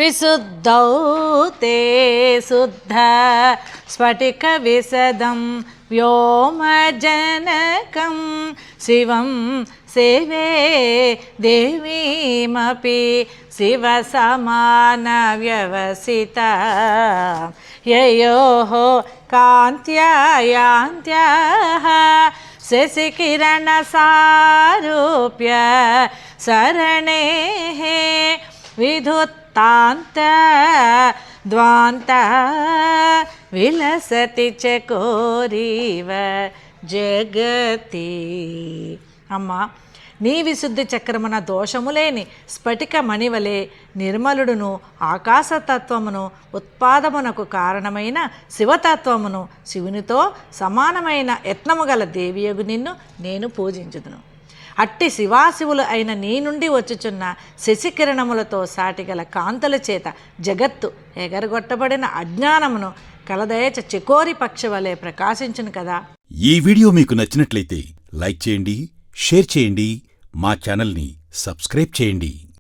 विशुद्धौ ते शुद्ध स्फटिकविशदं व्योमजनकं शिवं सेवे देवीमपि शिवसमानव्यवसिता ययोः कान्त्या यान्त्याः शशिकिरणसारूप्य सरणेः विधुत्तान्त द्वान्त विलसति चकोरीव जगति अम्मा నీ విశుద్ధి చక్రమున దోషములేని స్ఫటిక మణివలే నిర్మలుడును ఆకాశతత్వమును ఉత్పాదమునకు కారణమైన శివతత్వమును శివునితో సమానమైన యత్నము గల దేవియగు నిన్ను నేను పూజించుదును. అట్టి శివాశివులు అయిన నీ నుండి వచ్చుచున్న శశికిరణములతో సాటిగల కాంతుల చేత జగత్తు ఎగరగొట్టబడిన అజ్ఞానమును కలదయచ చెకోరి పక్షి వలె ప్రకాశించును కదా. ఈ వీడియో మీకు నచ్చినట్లయితే లైక్ చేయండి, షేర్ చేయండి, మా ఛానల్ని సబ్స్క్రైబ్ చేయండి.